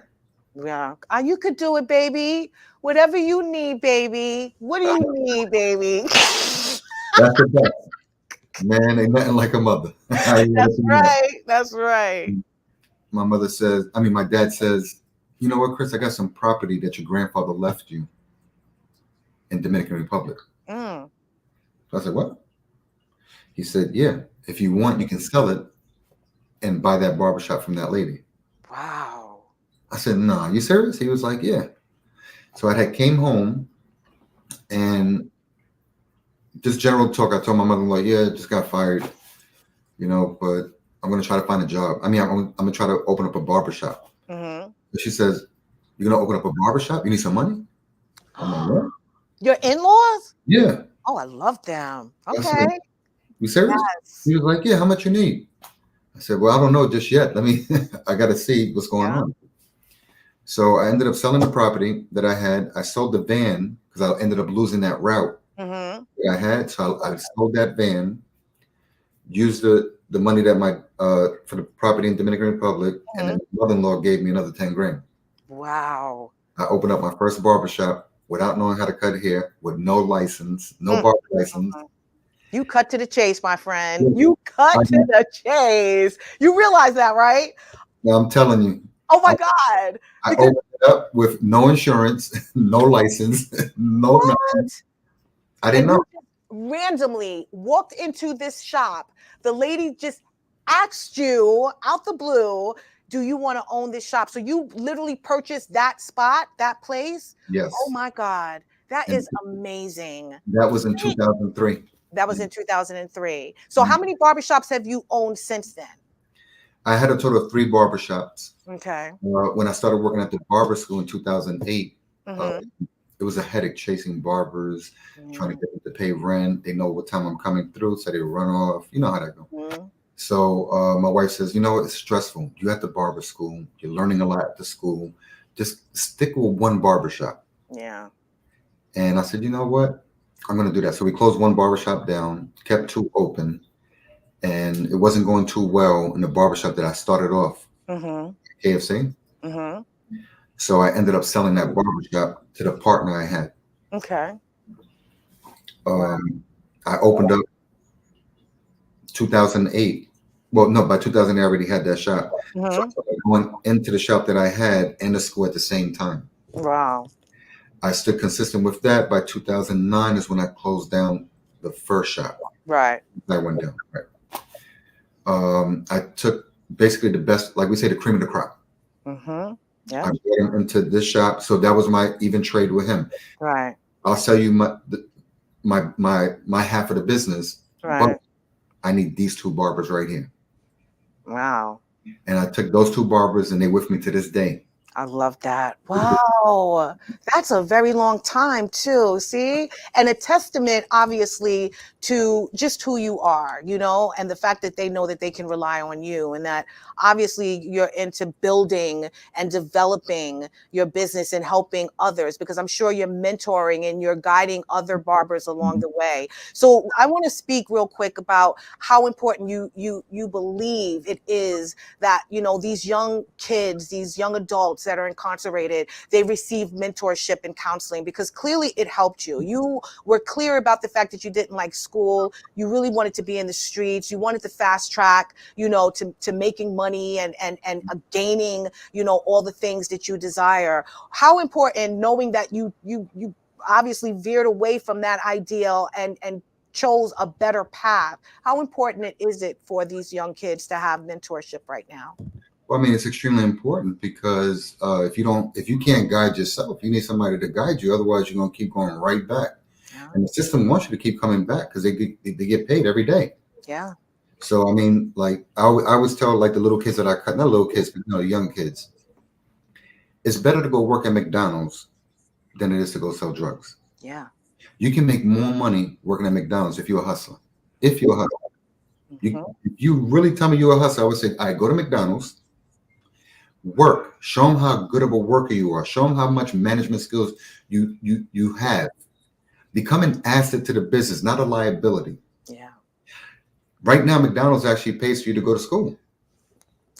Yeah. You could do it, baby. Whatever you need, baby. What do you need, baby? That's the best. Man, ain't nothing like a mother. That's right. That's right. My dad says, you know what, Chris, I got some property that your grandfather left you in Dominican Republic. So I said, what? He said, yeah, if you want, you can sell it and buy that barbershop from that lady. Wow. I said, nah, you serious? He was like, yeah. So I came home and just general talk. I told my mother, like, yeah, just got fired, you know, but I'm going to try to find a job. I mean, I'm going to try to open up a barbershop. She says, you're going to open up a barbershop? You need some money? I'm like, what? Your in-laws? Yeah. Oh, I love them. Okay. Said, you serious? Yes. He was like, yeah, how much you need? I said, well, I don't know just yet. I got to see what's going on. So I ended up selling the property that I had. I sold the van because I ended up losing that route that I had. So I sold that van, used the money that for the property in Dominican Republic, and then my mother-in-law gave me another 10 grand. Wow. I opened up my first barbershop without knowing how to cut hair, with no license, no barber license. You cut to the chase, my friend. You cut to the chase. You realize that, right? I'm telling you. Oh my God. I opened it up with no insurance, no license, no nothing. I didn't know. Randomly walked into this shop. The lady just asked you out the blue, do you want to own this shop? So you literally purchased that spot, that place? Yes. Oh my God. That is amazing. That was in 2003. That was in 2003. So how many barbershops have you owned since then? I had a total of 3 barbershops. Okay. When I started working at the barber school in 2008, it was a headache chasing barbers, trying to get them to pay rent. They know what time I'm coming through, so they run off. You know how that goes. So my wife says, you know what, it's stressful. You're at the barber school. You're learning a lot at the school. Just stick with one barbershop. Yeah. And I said, you know what? I'm going to do that. So we closed 1 barbershop down, kept 2 open. And it wasn't going too well in the barbershop that I started off, KFC. So I ended up selling that barbershop to the partner I had. Okay. I opened up 2008. Well, no, by 2008 I already had that shop. So I started going into the shop that I had and the school at the same time. Wow. I stood consistent with that. By 2009 is when I closed down the first shop. Right. I went down. Right. I took basically the best, like we say, the cream of the crop. Mm-hmm. Yeah. I brought him into this shop, so that was my even trade with him. Right. I'll sell you my half of the business, Right. but I need these two barbers right here. Wow. And I took those two barbers, and they with me to this day. I love that. Wow. That's a very long time too. See? And a testament, obviously, to just who you are, you know, and the fact that they know that they can rely on you, and that obviously you're into building and developing your business and helping others, because I'm sure you're mentoring and you're guiding other barbers along the way. So I want to speak real quick about how important you believe it is that, you know, these young kids, these young adults that are incarcerated, they receive mentorship and counseling, because clearly it helped you. You were clear about the fact that you didn't like school. You really wanted to be in the streets. You wanted to fast track, you know, to making money and gaining, you know, all the things that you desire. How important, knowing that you obviously veered away from that ideal and chose a better path. How important is it for these young kids to have mentorship right now? Well, I mean, it's extremely important because if you can't guide yourself, you need somebody to guide you. Otherwise, you're gonna keep going right back. Yeah. And the system wants you to keep coming back because they get paid every day. Yeah. So I mean, like I always tell like the little kids that I cut, not little kids, but young kids, it's better to go work at McDonald's than it is to go sell drugs. Yeah. You can make more money working at McDonald's if you're a hustler. If you're a hustler, if you really tell me you're a hustler, I would say, I go to McDonald's. Work. Show them how good of a worker you are. Show them how much management skills you have. Become an asset to the business, not a liability. Yeah. Right now, McDonald's actually pays for you to go to school.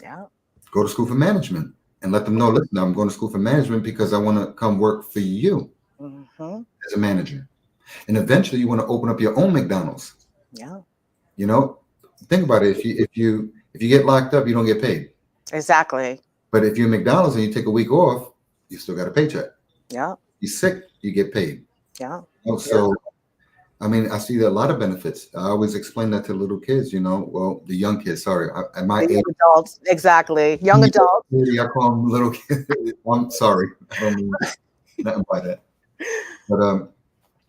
Yeah. Go to school for management and let them know, listen, I'm going to school for management because I want to come work for you as a manager. And eventually you want to open up your own McDonald's. Yeah. You know, think about it. If you get locked up, you don't get paid. Exactly. But if you're McDonald's and you take a week off, you still got a paycheck. Yeah. You're sick, you get paid. Yeah. So, I mean, I see a lot of benefits. I always explain that to little kids, you know, well, the young kids, sorry. At my age, adults, exactly. Young adults. I call them little kids. I'm sorry. I don't mean nothing by that. But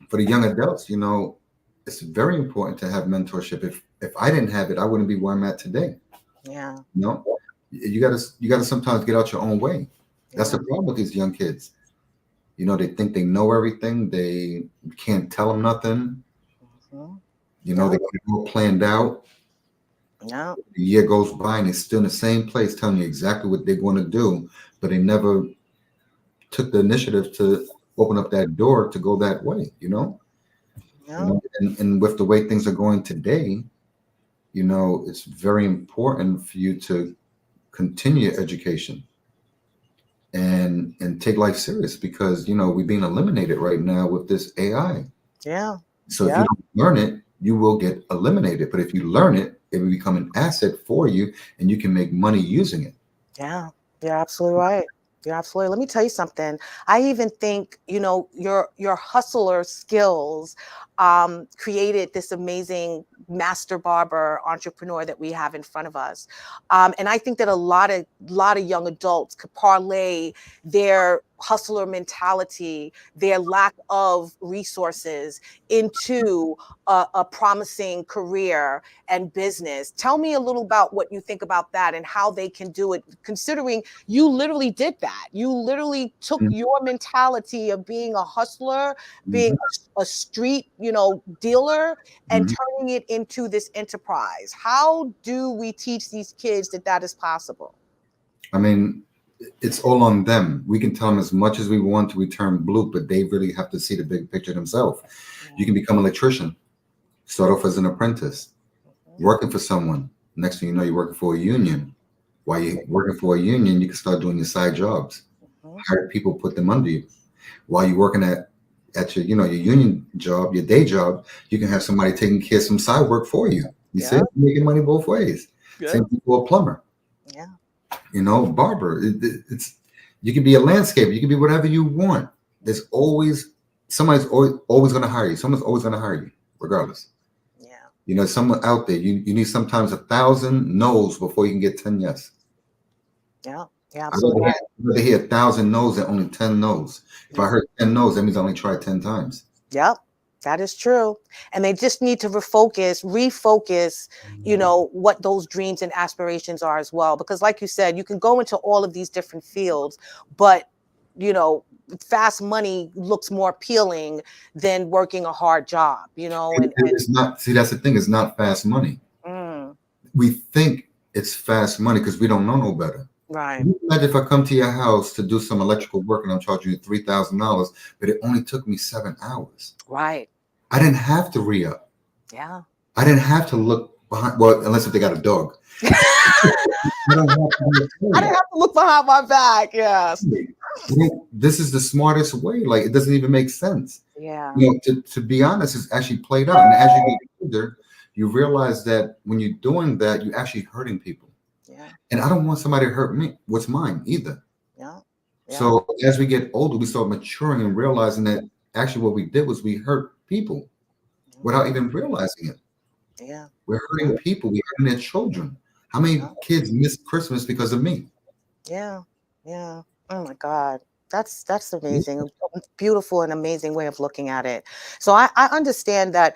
for the young adults, you know, it's very important to have mentorship. If I didn't have it, I wouldn't be where I'm at today. Yeah. You know, you gotta sometimes get out your own way. That's the problem with these young kids. You know, they think they know everything. They can't tell them nothing. You know, they got it all planned out. Yeah. The year goes by and they're still in the same place telling you exactly what they're going to do, but they never took the initiative to open up that door to go that way, you know? Yeah. You know, and with the way things are going today, you know, it's very important for you to continue your education and take life serious, because, you know, we're being eliminated right now with this AI. Yeah. So if you don't learn it, you will get eliminated. But if you learn it, it will become an asset for you and you can make money using it. Yeah. You're absolutely right. You're absolutely. Let me tell you something. I even think, you know, your hustler skills created this amazing master barber entrepreneur that we have in front of us. And I think that a lot of young adults could parlay their hustler mentality, their lack of resources, into a promising career and business. Tell me a little about what you think about that and how they can do it, considering you literally did that. You literally took your mentality of being a hustler, being a street, you know, dealer, and turning it into this enterprise. How do we teach these kids that that is possible? I mean, it's all on them. We can tell them as much as we want to return blue, but they really have to see the big picture themselves. You can become an electrician, start off as an apprentice, working for someone. Next thing you know, you're working for a union. While you're working for a union, you can start doing your side jobs. Hire people, put them under you. While you're working at your, you know, your union job, your day job, you can have somebody taking care of some side work for you. You see, you're making money both ways. Same thing for a plumber. Yeah. You know, barber. It's you can be a landscaper. You can be whatever you want. There's always somebody's always going to hire you. Someone's always going to hire you, regardless. Yeah. You know, someone out there. You need sometimes 1,000 no's before you can get 10 yes. Yeah. Yeah, I'd absolutely. rather hear 1,000 no's than only 10 no's. If I heard 10 no's, that means I only tried 10 times. Yep, that is true. And they just need to refocus, what those dreams and aspirations are as well. Because like you said, you can go into all of these different fields, but you know, fast money looks more appealing than working a hard job, It's not, see, that's the thing, it's not fast money. mm, We think it's fast money because we don't know no better. right, Can you imagine if I come to your house to do some electrical work and I'm charging you $3,000, but it only took me 7 hours? right. I didn't have to re-up. Yeah. I didn't have to look behind. Well, unless if they got a dog. I don't have to I didn't have to look behind my back. Yes. This is the smartest way. Like, it doesn't even make sense. Yeah. To be honest, it's actually played out. And as you get older, you realize that when you're doing that, you're actually hurting people. Yeah. And I don't want somebody to hurt me. What's mine either. Yeah. So as we get older, we start maturing and realizing that actually what we did was we hurt people without even realizing it. Yeah. We're hurting people. We're hurting their children. How many kids miss Christmas because of me? Yeah. Yeah. Oh my God. That's amazing. A beautiful and amazing way of looking at it. So I understand that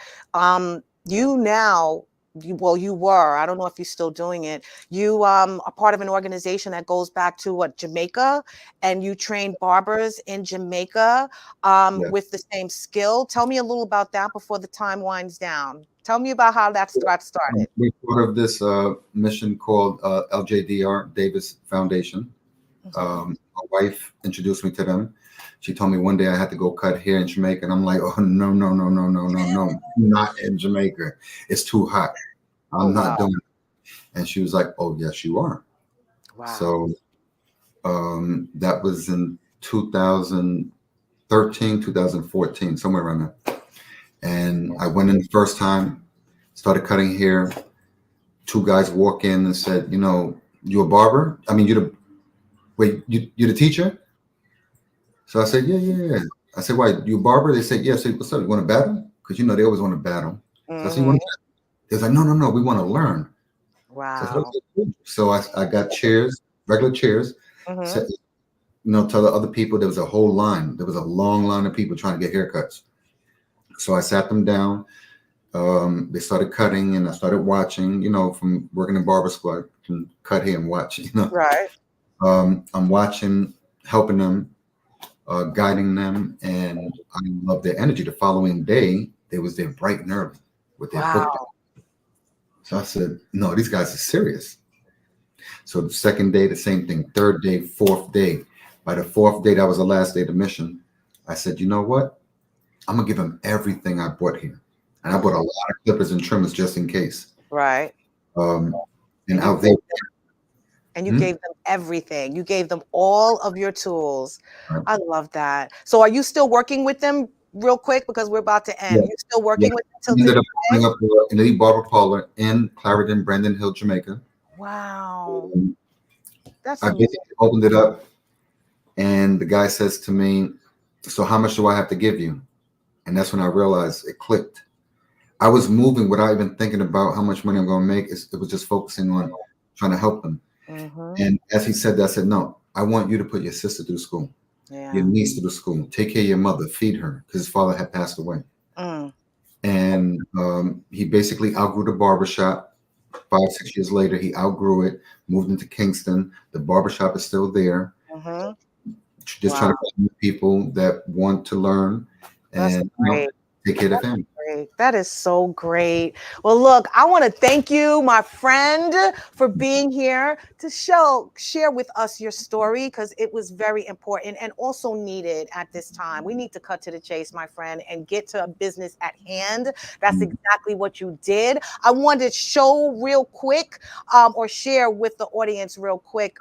you now, you were, I don't know if you're still doing it. You are part of an organization that goes back to Jamaica, and you train barbers in Jamaica with the same skill. Tell me a little about that before the time winds down. Tell me about how that got started. We're part of this mission called LJDR, Davis Foundation. My wife introduced me to them. She told me one day I had to go cut hair in Jamaica, and I'm like, oh, no, not in Jamaica. It's too hot. I'm not doing it. And she was like, oh, yes, you are. Wow. So that was in 2013, 2014, somewhere around there. And I went in the first time, started cutting hair. 2 guys walk in and said, you a barber? I mean, you're the teacher? So I said, yeah. I said, why, you a barber? They said, yeah. I said, what's up? You want to battle? Because they always want to battle. So I said, they was like, no, we want to learn. Wow. So I got chairs, regular chairs. Said, tell the other people there was a whole line. There was a long line of people trying to get haircuts. So I sat them down. They started cutting, and I started watching, from working in barber squad, can cut hair and watch, Right. I'm watching, helping them, guiding them, and I love their energy. The following day, they was there bright and early with their book. So I said, no, these guys are serious. So the second day, the same thing. Third day, fourth day. By the fourth day, that was the last day of the mission. I said, you know what? I'm gonna give them everything I brought here, and I brought a lot of clippers and trimmers just in case. Right. And out there. And you gave them everything. You gave them all of your tools. Right. I love that. So are you still working with them real quick, because we're about to end? You're still working with them till today? Ended up in the barber parlor in Clarendon, Brandon Hill, Jamaica. Wow. That's I basically opened it up, and the guy says to me, so how much do I have to give you? And that's when I realized it clicked. I was moving without even thinking about how much money I'm going to make. It was just focusing on trying to help them. And as he said that, I said, no, I want you to put your sister through school, your niece through school, take care of your mother, feed her, because his father had passed away. And he basically outgrew the barbershop. 5-6 years later, he outgrew it, moved into Kingston. The barbershop is still there. Just trying to find people that want to learn and take care of the family. That is so great. Well, look, I want to thank you, my friend, for being here to share with us your story, because it was very important and also needed at this time. We need to cut to the chase, my friend, and get to a business at hand. That's exactly what you did. I wanted to show real quick or share with the audience real quick,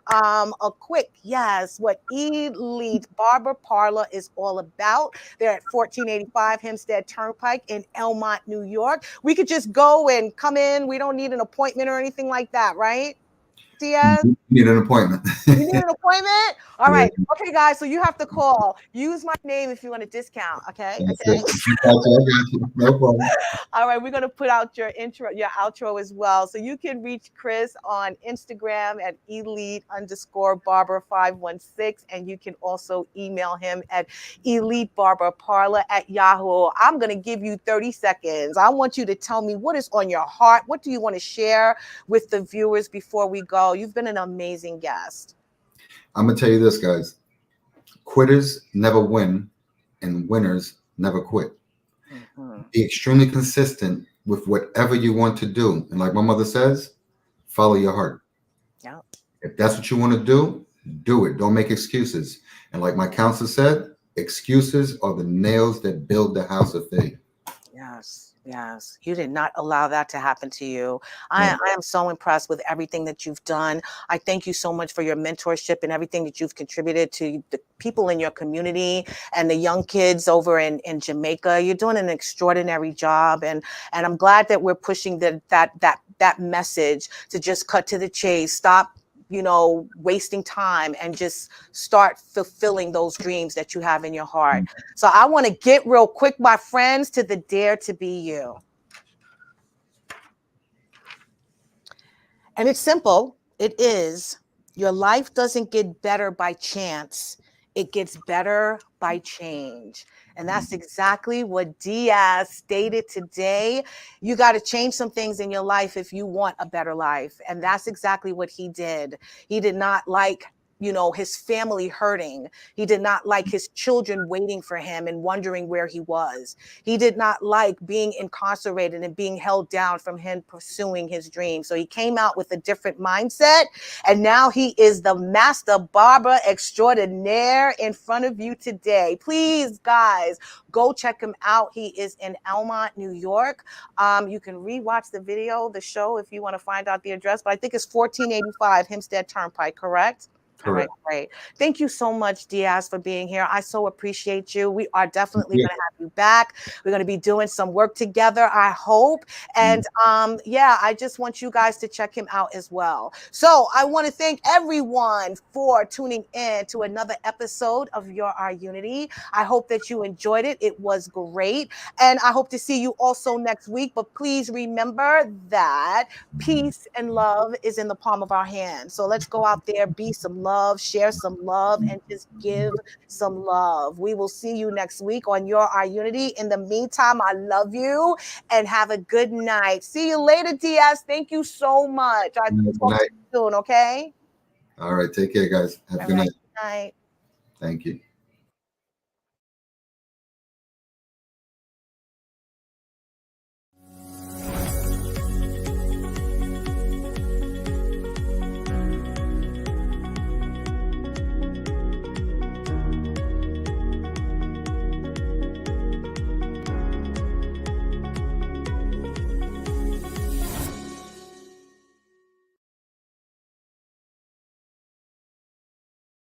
what Elite Barber Parlor is all about. They're at 1485 Hempstead Turnpike in Elmont, New York. We could just go and come in. We don't need an appointment or anything like that, right? Diaz? You need an appointment. You need an appointment? All right. Yeah. Okay, guys. So you have to call. Use my name if you want a discount. Okay. That's Okay. it. I got you. No problem. All right. We're going to put out your intro, your outro as well. So you can reach Chris on Instagram at elite_barber516. And you can also email him at elitebarberparlor@yahoo. I'm going to give you 30 seconds. I want you to tell me what is on your heart. What do you want to share with the viewers before we go? You've been an amazing guest. I'm gonna tell you this, guys. Quitters never win, and winners never quit. Be extremely consistent with whatever you want to do, and like my mother says, follow your heart. Yeah. If that's what you want to do it. Don't make excuses. And like my counselor said, excuses are the nails that build the house of faith. Yes. Yes. You did not allow that to happen to you. I am so impressed with everything that you've done. I thank you so much for your mentorship and everything that you've contributed to the people in your community and the young kids over in Jamaica. You're doing an extraordinary job. And I'm glad that we're pushing that message to just cut to the chase. Stop wasting time and just start fulfilling those dreams that you have in your heart. So I want to get real quick, my friends, to the Dare to Be You. And it's simple. It is. Your life doesn't get better by chance. It gets better by change. And that's exactly what Diaz stated today. You got to change some things in your life if you want a better life. And that's exactly what he did. He did not like his family hurting. He did not like his children waiting for him and wondering where he was. He did not like being incarcerated and being held down from him pursuing his dreams. So he came out with a different mindset. And now he is the master barber extraordinaire in front of you today. Please, guys, go check him out. He is in Elmont, New York. You can rewatch the video, the show, if you want to find out the address. But I think it's 1485 Hempstead Turnpike, correct? All right, great. Thank you so much, Diaz, for being here. I so appreciate you. We are definitely going to have you back. We're going to be doing some work together, I hope. And I just want you guys to check him out as well. So I want to thank everyone for tuning in to another episode of Your Our Unity. I hope that you enjoyed it. It was great. And I hope to see you also next week. But please remember that peace and love is in the palm of our hands. So let's go out there, be some love, share some love, and just give some love. We will see you next week on Your Our Unity. In the meantime, I love you and have a good night. See you later, Diaz. Thank you so much. I'll talk to you soon, okay? All right. Take care, guys. Have a good night. Good night. Thank you.